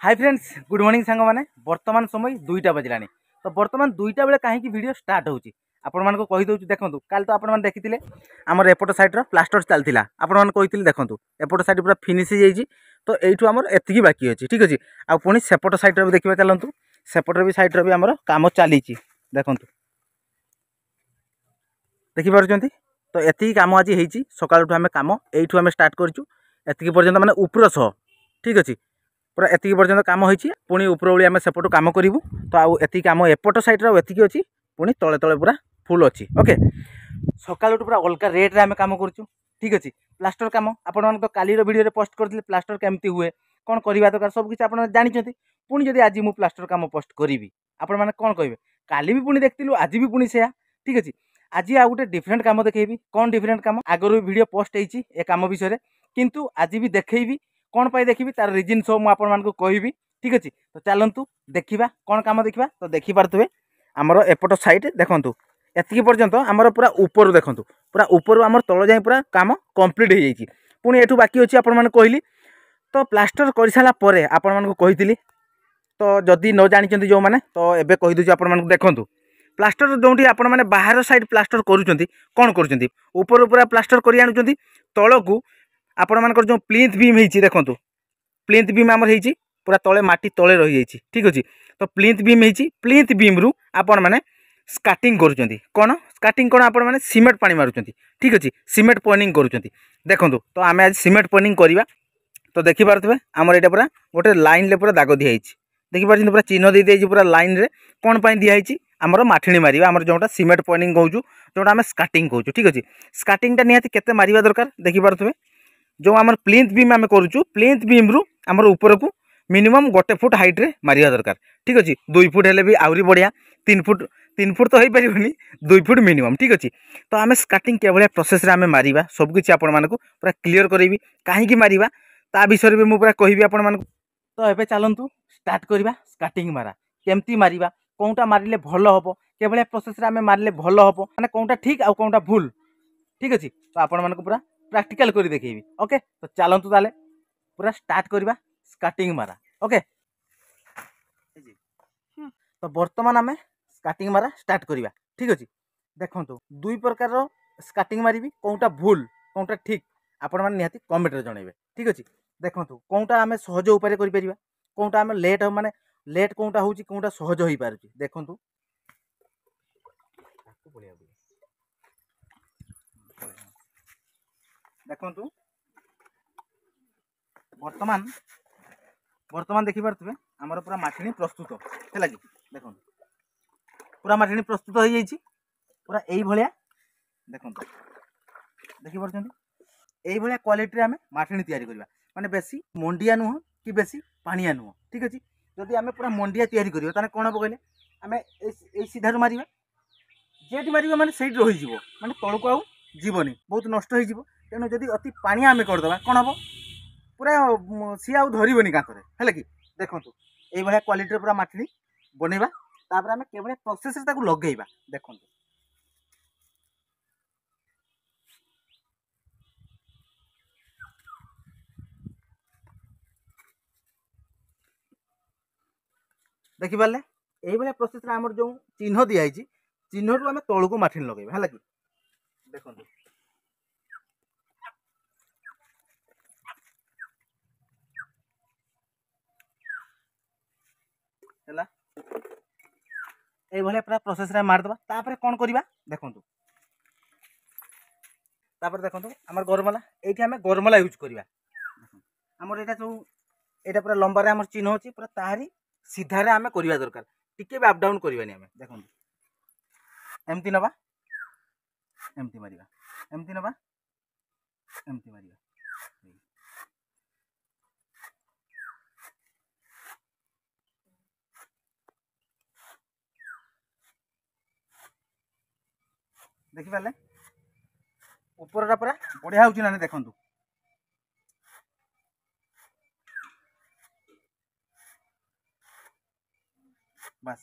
Hi friends good morning सांग मैंने वर्तमान समय 2टा बजला तो वर्तमान 2टा बेले कहीं वीडियो स्टार्ट होची आपण मान को कहि दउछु देखंतु काल तो आपण मान देखिथिले हमर एपट साइड रो प्लास्टर चलतिला आपण मान कहिथिले देखंतु एपट साइड पूरा फिनिश हो जाईची तो एइठु हमर एतिकी बाकी अछि ठीक अछि आ पुनी सेपट साइड रो देखिबा चलंतु सेपट रो भी साइड रो भी हमर काम चलीची देखंतु देखि पारुचंती तो एतिकी काम आज हेची सकाळु हम काम एइठु हम स्टार्ट करछु एतिकी पर्यंत माने ऊपर सह ठीक अछि पूरा एतिकी पर्यंत काम होईची पुणी उपरओली आम सेपटू काम करूँ तो आउ एति काम एपट साइड एतिकी अच्छी पुणी तले तले पूरा फुल अच्छी ओके सकाल पूरा अलग रेट्रे आम कम करूँ ठीक अच्छे प्लास्टर कम आपण तो काली वीडियो पोस्ट करते प्लास्टर केमती हुए कौन करवा दरकार सब किसी आप जानते पुणी जब आज मुझे प्लास्टर कम पोस्ट करी आपण मैंने कौन कहे काली भी पुणी देखलु आज भी पुणी से ठीक अच्छे आज आ गोटे डिफरेन्ट कम देखेबी कौन डिफरेन्ट कम आगर वीडियो पोस्ट होती ए कम विषय किंतु आज भी देखेबी कौन पाई देखी तार रिजन सब मुझे कहबी ठीक अच्छे तो चलतु देखा कौन कम देखा तो देखिपे आमर एपट साइड देखु एति पर्यंत आमर पूरा ऊपर देखु पूरा ऊपर आम तल जाए पूरा काम कंप्लीट हो जाइए पुणी एठू बाकी अच्छी आपने कहली तो प्लास्टर कर सारापर आपण कही तो जदि न जानी जो मैंने तो एबे कहीदे आपको देखूँ प्लास्टर जो आपण मैंने बाहर साइड प्लास्टर करुँच कौन कर पूरा प्लास्टर कर आणुंट तल को आपण मानकर जो प्लिंथ बीम होती देखो प्लिंथ बीम आमर होती पूरा तले माटी तले रही जाइए ठीक अच्छे तो प्लिंथ बीम होती प्लिंथ बीम रु आपण मैंने स्काटिंग करुँच कौन स्काटिंग कौन आपण मैंने सीमेंट पानी मारुंच ठीक अच्छे सीमेंट पॉइंटिंग करुँच देखो तो आम आज सीमेंट पॉइंटिंग करवा तो देखिपे आमर यहाँ पूरा गोटे लाइन पूरा दाग दिखाई देखिए पूरा चिन्ह दे पूरा लाइन रे कौन पाई दिखाई आमर माठिणी मारिबा आमर जोटा सीमेंट पॉइंटिंग कहूँ जोटा आम स्काटिंग कहूँ ठीक अच्छे स्काटिंग निहाती केते मारिबा दरकार देखिपे जो आमर प्लिंथ बीम आम करूँ प्लिंथ बीम रु आमर ऊपर को मिनिमम 1 फुट हाइट रे मारिया दरकार ठीक अच्छे 2 फुट हेले भी आहरी बढ़िया 3 फुट तो हो पारे 2 फुट मिनिमम ठीक अच्छे तो आम स्काटिंग के भाया प्रोसेस आम मारिबा सबकि आपण मानक पूरा क्लीयर करेबी कहीं मारिबा ता विषय में मुझे कहबी आपण मानक तो एबे चलतु स्टार्ट करवा स्काटिंग मारा केमती मारिबा कौनटा मारिले भल हम के भाया प्रोसेस आम मारिले भल हम माने कौनटा ठीक आ कौनटा भूल ठीक अच्छे तो आपण मानक पूरा प्रैक्टिकल कर देखेबी ओके तो चलतु ताले पूरा स्टार्ट करवा स्काटिंग मारा ओके तो बर्तमान आम स्काटिंग मारा स्टार्ट करवा ठीक अच्छे देखो 2 प्रकार स्काटिंग मारिबी कौनटा भूल कौनटा ठीक आपण मैंने निहाती कमेंट जनइबे ठीक अच्छे देखो कौनटा आम सहज उपाय कर कौनटा आम लेट माने लेट कौनटा होची कौनटा सहज हो पारुची देखो देखु वर्तमान वर्तमान देखिपे आमर पूरा माठिणी प्रस्तुत है कि देखो पूरा माठिणी प्रस्तुत हो जाइए पूरा यही भाया देखो देखिपे यही क्वालिटी आम माठिणी तैयारी करवा माने बेसी मंडिया नुह कि बेसी पानिया नुह ठीक अच्छे जदि आम पूरा मंडिया तैयारी करवा कौन हम कहले आम सीधार मारिबा जेटी मारिबा माने सेठी रही माने तल को जीवनी बहुत नष्ट हो तेणु जदि अति पानिया आम करदे कौन हम पूरा सी आउ धरबनी कांथरे है कि देखो ये क्वालिटी पूरा माठिणी बनइबा तापर आम के प्रोसेस लगेगा देखो देखिपारे यही प्रोसेस आमर जो चिन्ह दिखाई चिन्ह रू आम तल को माठिणी लगेगा है कि देखो ये पूरा प्रोसेस मारदे तापर कौन करवा देखो तापर देखो आम गरमला ये आम गरमला यूज करवा आमर यहाँ जो यहाँ पूरा लंबारे आम चिन्ह अच्छी पूरा तारी सीधारे आम करवा दरकार टिके भी अपडाउन करवानी आम देखो एमती नवा एमती मारिबा एमती नवा एमती मारिबा देखिपारे ऊपर पूरा बढ़िया होची ना देखो बस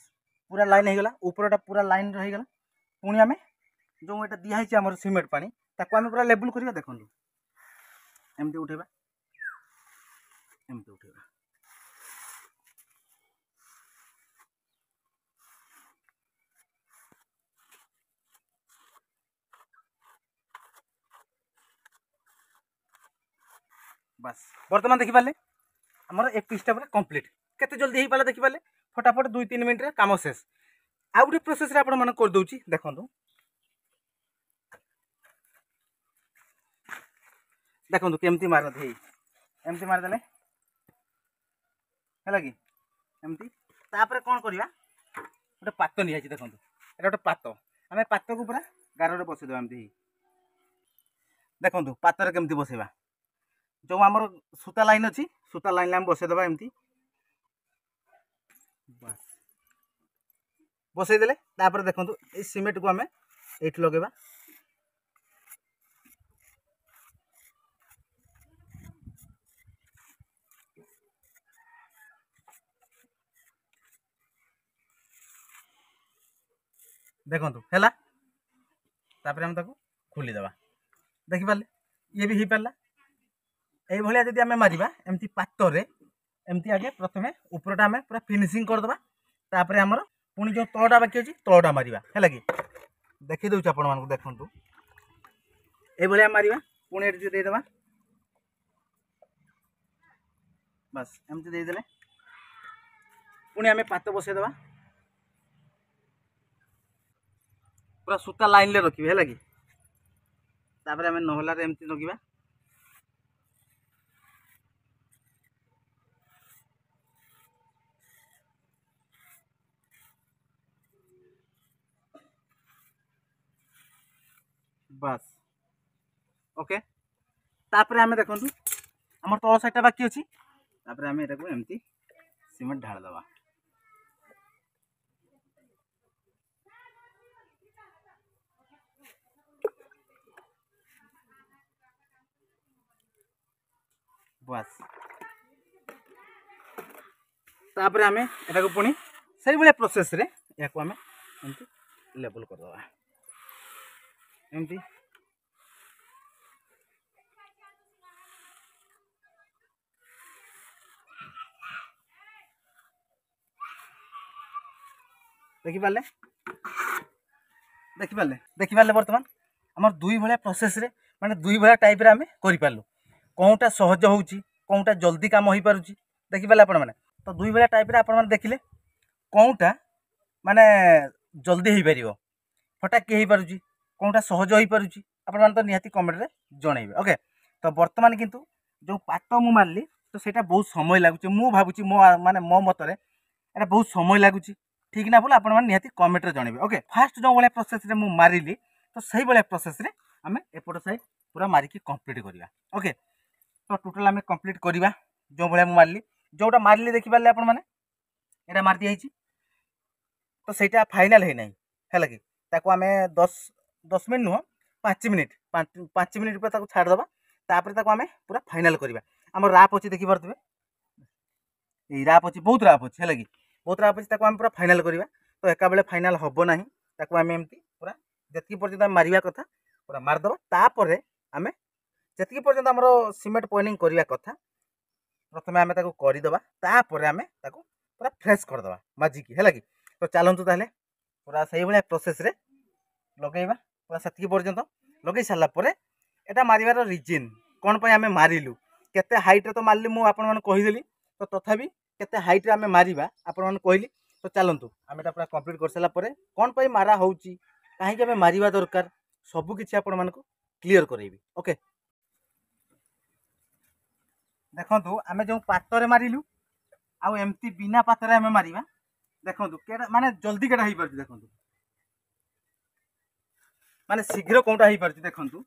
पूरा लाइन हो गला ऊपरटा पूरा लाइन रहीगला पुणी आम जो ये दिखाई आम सीमेंट पानी ताको आम पूरा लेवल करवा देखो एमती उठेबा एमती उठेबा बस बर्तमान देखिपारे आमर ए पीसटा पूरा कंप्लीट केते जल्दी हो पाला देखिपारे फटाफट 2-3 मिनट रे काम शेष। आउ गोटे प्रोसेस रे आपण मन कर दउची देखंतु देखंतु केमती मारत हे एमती मार देले हैला कि एमती तापर कोन करिवा गोटे पात नि आछि देखंतु एटा गोटे पात आमे पात को पूरा गारो रे बसै देबा एमती देखंतु पात रे केमती बसैबा जो आमर सूता लाइन अच्छी सूता लाइन आम बसई देबा एमती बस बसई देले तापर देखंतु ए सीमेंट को आमे एठी लगेबा देखंतु हैला तापर हम ताको खोली देबा देखि पाले ये भी ही पाला एई भलिया जदि आमे मारिबा एमती पातरे एमती आगे प्रथमे ऊपरटा आमे पूरा फिनिशिंग कर देबा तापर हमर पुनी जो तळटा बाकी अछि तळटा मारिबा हैला कि देखि दउछ आपण मानको देखंतु एई भलिया मारिबा पुनी एठी दे देबा बस एमती दे देले पुनी आमे पात बसै देबा पूरा सूता लाइन ले रखिबे हैला कि तापर आमे नहला रे एमती लगिबा बस ओके तापर आमे देखंतु हमर तळ साइडटा बाकी अछि तापर आमे एटा को एमती सीमेंट ढाळ दबा बस तापर आमे एटा को पुनी सही बले प्रोसेस रे या को आमे एमती लेवल कर दबा एमती देखि पाले वर्तमान हमर दुई भलिया प्रोसेस रे माने दुई भलिया टाइप रे आमे करि पालु कोनटा सहज होउची कोनटा जल्दी काम होई पारुची देखि पाले आपण माने तो दुई भलिया टाइप रे आपण माने देखिले कोनटा माने जल्दी होई परिबो फटाक के होई पारुची कोनटा सहज होई पारुची आपण माने तो निहाती कमेंट रे जणाइबे ओके। तो वर्तमान किंतु जो पात मु मारली तो सेटा बहुत समय लागुची मु भाबुची मो माने मो मतरे एटा बहुत समय लागुची ठीक ना बोला आपण माने निहाती कमेंट रे जणाइबे ओके। फास्ट जो वाला प्रोसेस रे मु मारिली तो सही वाला प्रोसेस रे हमें एपट साइड पूरा मारी की कंप्लीट करिवा ओके। तो टोटल हमें कंप्लीट करिवा जो वाला मु मारली जोटा मारली देखि पाले आपण माने एटा मार दिया तो सेटा फाइनल है नहीं हैला कि ताको हमें 10 मिनट नुह 5 मिनट 5 मिनट पर ताको छाड़ दबा तापर ताको हमें पूरा फाइनल करिवा हमर राप अछि देखि परतबे ए राप अछि बहुत राप अछि हैला कि बहुत राप अछि ताको हम पूरा फाइनल करिवा तो एका बेले फाइनल हबो नाही ताको हमें एमती पूरा जतकी पर्यंत हम मारिवा कथा पूरा मार दबा तापर हमें जतकी पर्यंत हमरो सीमेंट पॉइंटिंग करिवा कथा प्रथमे हमें ताको करि दबा तापर हमें ताको पूरा फ्रेश कर दबा माजी की हैला कि तो चलंतु ताले पूरा सही भलिया प्रोसेस रे लगेइबा पूरा सेतकी पर्यंत लगेइ साला परे एटा मारिवार रीजन कोन पय हमें मारिलु केते हाइट रे तो मारली मु आपन मन कहि देली तो तथापि केते हाइट रे हमें मारिबा आपन मन कहली तो चलंतु हमें एटा पूरा कंप्लीट कर साला परे कोन पय मारा होउची काहे कि हमें मारिबा दरकार सब किछि आपन मन को क्लियर करैबी ओके। देखंतु हमें जो पातरे मारिलु आ एमती बिना पातरे हमें मारिबा देखंतु केटा माने जल्दी केटा ही परछि देखंतु माने शीघ्र कोनटा ही परछि देखंतु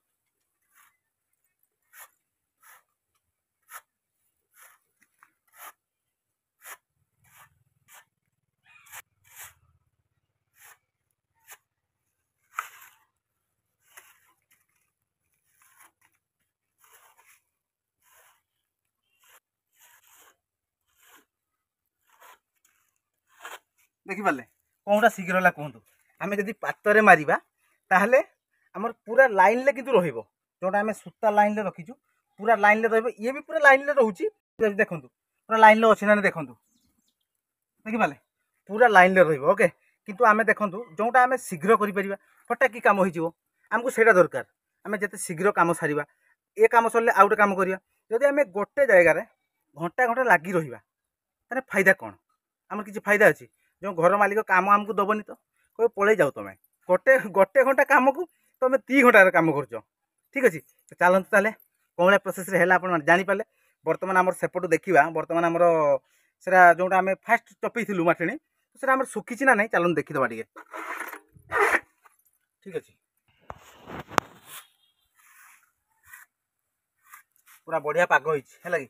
देखि पाले कोनटा शीघ्र ला कहंतु हमें जदी पातरे मारिबा ताहले हमर पूरा लाइन ले किंतु रहिबो जोटा हमें सूता लाइन ले रखिछु पूरा लाइन ले रहइबो ये भी पूरा लाइन ले रहउची देखंतु पूरा लाइन ले अछि ना देखंतु देखि पाले पूरा लाइन ले रहिबो ओके। किंतु हमें देखंतु जोटा हमें शीघ्र करि परिबा फटा की काम होई जिवो हमको सेटा दरकार हमें जते शीघ्र काम सारिबा ए काम सरले आउ गोटे काम करिया जदि आमे गोटे जगार घंटा घंटा लगी रहिबा ताने फायदा कौन आमर किसी फायदा अच्छी जो घर मालिक काम आमको दबनी तो कह पलि जाओ तुम गोटे गोटे घंटा काम को तुम 3 घंटा काम कर ठीक अच्छे तो चलते ताले कौन भाया प्रोसेस है आप जापारे बर्तमान आम सेपटू देखा बर्तमान आमर से जोटा आम फास्ट चपई माठिणी तो आम सुखी ना नहीं चलते देखीदे टे ठीक अच्छे पूरा बढ़िया पाग है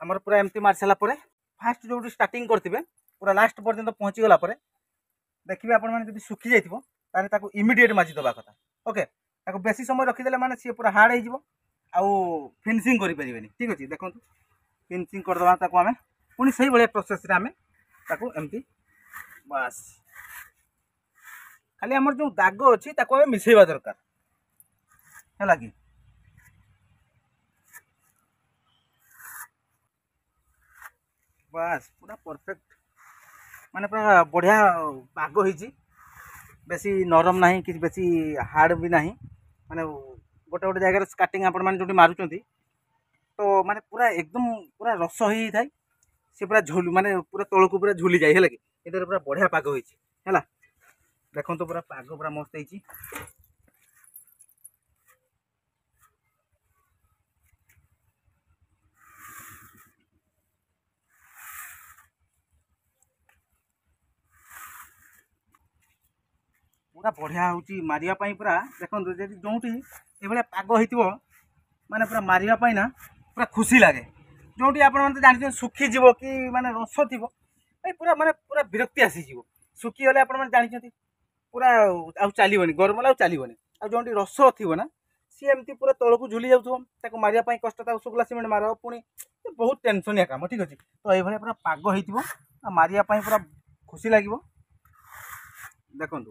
आमर पूरा एमती मार सारापर फास्ट जो स्टार्टिंग करते पूरा लास्ट पर्यंत पहुँची गलापर देखिए आप सुखी जाइए इमिडिएट माजी दबा कथा ओके बेसी समय रखीदे मैंने सी पूरा हार्ड हो फिनिशिंग करें ठीक अच्छे देखो फिनिशिंग करदे आम पुणी से भाया प्रोसेस आम एमती बस खाली आमर जो दाग अच्छी मिसेवा दरकार है कि बस पूरा परफेक्ट माने पूरा बढ़िया पाग होइची बेसी नरम नहीं कि बेसी हार्ड भी नहीं माने गोटे गोटे जगह स्काटिंग आपण माने जोटी मारुचंती तो माने पूरा एकदम पूरा रस होई थाई से पूरा झोल माने पूरा तळ को पूरा झुली जाय हैला कि एदर पूरा बढ़िया पाग होइची हैला देखो तो पूरा पाग पूरा मस्त होइची पूरा बढ़िया होची मारिया पाई पूरा देखो जोटी ये पाग हो माने पूरा मारिया पाई ना पूरा खुशी लगे जोटी आप जानते सुखी जीव कि माने रस थी पूरा माने पूरा विरक्ति आसीज सुखी गले आप जानते पूरा आउ चलनी गरम आउ चलनी आ जो रस थी ना सी एमती पूरा तल को झुली जाऊ मारिया कष्ट शुक्ला सीमेंट मार पुणी बहुत टेंशनिया काम ठीक अच्छे तो ये पूरा पाग हो मारिया पूरा खुशी लगे देखु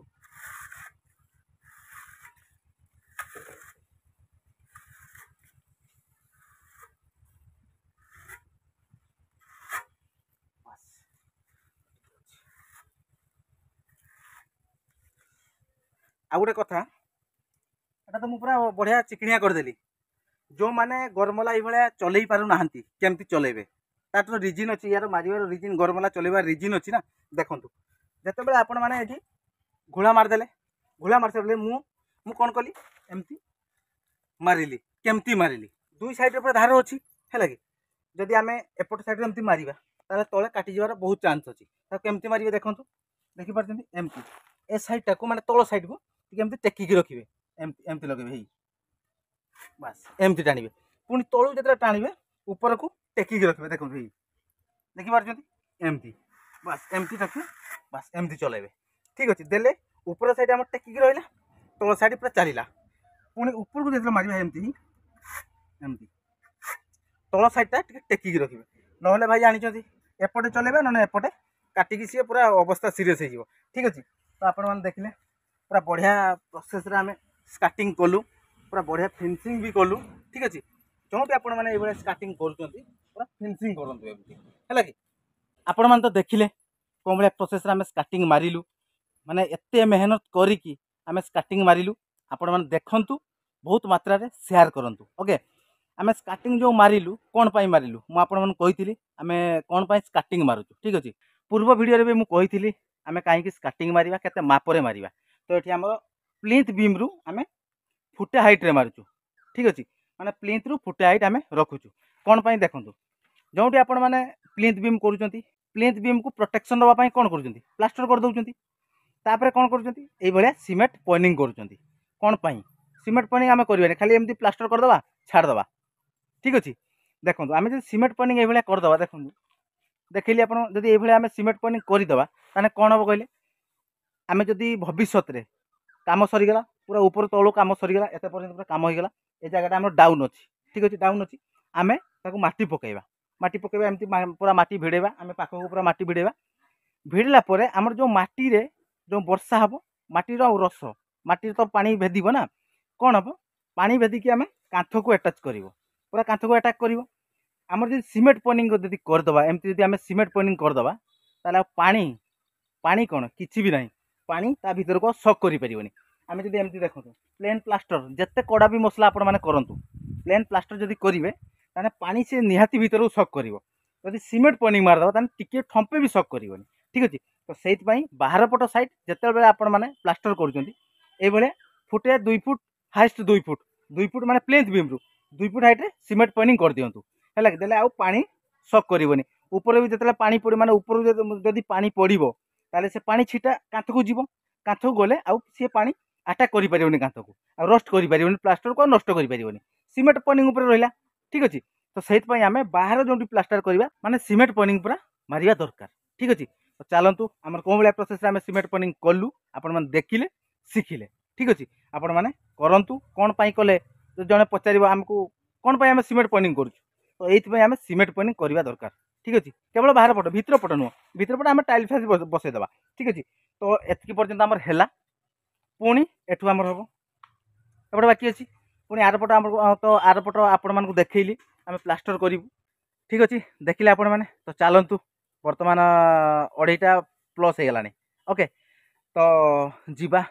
आ गोटे कथा एटा तो पूरा बढ़िया चिकनिया करदेली जो मैंने गरमला ये चल पार ना केमती चलेबे तार तो रिजिन अच्छी यार मारिबार रिजिन गरमला चलेबार रिजिन अच्छी ना देखु जिते आपण मैंने घोड़ा मारदेले घोड़ा मार सारे मु कौन कली एमती मारिली केमती मारिली दुई साइड पूरा धार अच्छी है कि जदि आम एपट साइड एमती मारिबा ताले तले काटी जावार बहुत चांस अच्छी केमती मारिबे देखु देखिपार एमती ए साइड टाक माने तल साइड को एमती टेकिकी रखिए एमती लगे बस एमती टाणिबे पुणी तलू जो टाणिबे ऊपर को टेकिकी रखिए देखो देखिपार एमती बस एमती रखिए बस एमती चलेबे ठीक अच्छे देले ऊपर साइड आम टेकिकी रहा तल साइड पूरा चलला पुणी ऊपर को जो मारे एमती एमती तल साइडटा टेकिकी रखिए ना भाई जानी एपटे चलेबे ना एपटे काटिकी सी पूरा अवस्था सीरीयस हो ठीक अच्छे तो आपण मैंने देखिले पूरा बढ़िया प्रोसेस रे आमे स्काटिंग कलु पूरा बढ़िया फिनिशिंग भी कलु ठीक अच्छे जो भी आपण मैंने ये स्काटिंग करुँच पूरा फिनिशिंग करते है कि आपण मैंने तो देखिले कौन भाया प्रोसेस रे आमे स्काटिंग मारिलु माने एते मेहनत करिकी आमे स्काटिंग मारिलु आपण मैंने देखंतु बहुत मात्रा रे शेयर करंतु ओके आमे स्काटिंग जो मारिलु कौन पाई मारिलु मु आपण मन कहिथिली आमे कौन पाई स्काटिंग मारुछु ठीक अच्छे पूर्व वीडियो रे भी मु कहिथिली आमे काहे कि स्काटिंग मारिबा केते मापरे मारिबा तो ये आम प्लिंथ बीम रु आमे फुटे हाइट रे मारुछु ठीक अच्छे माने प्लिंथ रु फुटे हाइट आमे रखुछु कौन पाई देखंतु जोटी आपण माने प्लिंथ बीम करूचंती प्लिंथ बीम को प्रोटेक्शन दवा पाई कोन करूचंती प्लास्टर कर दउचंती तापरे कोन करूचंती एई भलिया सीमेंट पॉइंटिंग करूचंती कोन पाई सीमेंट पॉइंटिंग आमे करबानी खाली एमती प्लास्टर कर दवा छाड़ दवा ठीक अच्छे देखंतु आमे जे सीमेंट पॉइंटिंग एई भलिया कर दवा देखंतु देखिली आपण जदि एई भलिया आमे सीमेंट पॉइंटिंग कर दवा ताने कोन हो कहले आमे जदि भविष्यत रे काम सरीगला पूरा ऊपर तलू काम सरीगला एत पर्यंत पूरा काम होगला ए जगह आम डाउन अच्छी ठीक अच्छे डाउन अच्छी आमे ताको माटी पकेबा एमती पूरा माटी भिड़ेबा आमे पाख को पूरा माटी भिड़ेबा भिड़ला परे आमर जो माटी रे जो वर्षा हबो माटी रो रस माटी तो पानी भेदिबो ना कौन हम पानी भेदिकी आमे कांथ को अटैच करिवो पूरा कांथ को अटैक करिवो आमर जो सीमेंट पॉइंटिंग जदि करदबा एमती जदि आमे सीमेंट पॉइंटिंग करदबा ताले पानी पानी कौन किसी भी नहीं पानी ता भीतर को शक करि परिबनी आम जब एमती देखो प्लेन प्लास्टर जिते कड़ा भी मसला आपण मैंने करूँ प्लेन प्लास्टर जब करेंगे ताने पानी से निहाती भीतर सक कर जब सीमेंट पनिंग मारदेव टिके ठंपे भी सक कर ठीक अच्छे। तो से बाहर पट साइड जिते आपण मैंने प्लास्टर कर फुटे 2 फुट हाइस्ट 2 फुट माने प्लेन्थ बीम रु 2 फुट हाइट सीमेंट पनिंग कर दिंतु है देले आउ पानी सक करनी ऊपर भी जिते पानी पड़ माने ऊपर जदि पानी पड़ो ताले से पानी छिटा कांथ को जीव कांथ को गले आउ सी पानी अटैक कर पारे कांथ को आ रस्ट कर पारे प्लास्टर को नष्ट कर पारे सीमेंट पनिंग उपर रहा ठीक अच्छे। तो से आम बाहर जो प्लास्टर करवा माने सीमेंट पनिंग पूरा मारिया दरकार ठीक अच्छे। तो चलतु आम कौन भाया प्रोसेस आम सीमेंट पनिंग कलु आपण मैंने देखिले शिखिले ठीक अच्छे। आपण मैंने करूँ कौन पाई कले जड़े पचार आमको कौन पाई आम सीमेंट पनिंग करूँ तो ये आम सीमेंट पनिंग करवा दरकार ठीक अच्छे। केवल बाहर पट भीतर पट नुह भीतर पट आम टाइल फेस बसईदे ठीक अच्छे। तो एति पर्यंत आमर है पुणी एठू आमर हम एपटे बाकी अच्छी पुणी आरपट आम तो आरपट आपण मानक देखली आम प्लास्टर करूँ ठीक अच्छे देखिले आपण मैंने। तो चलतु बर्तमान 2:30+ हो गलानी ओके। तो जीवा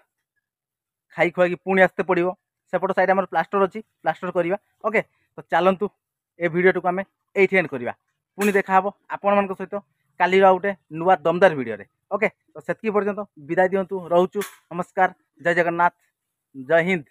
खाई खुआई पुणी आसते पड़ो सेपट साइड आम प्लास्टर अच्छी प्लास्टर करवा ओके। तो चलतु ए भिडियो टाक आम ये एंड करवा पुणी देखा आपण मान सहित काली गोटे नुआ दमदार भिडियो ओके। तो से पर्यंत विदाय दिंतु रोचु नमस्कार जय जगन्नाथ जय हिंद।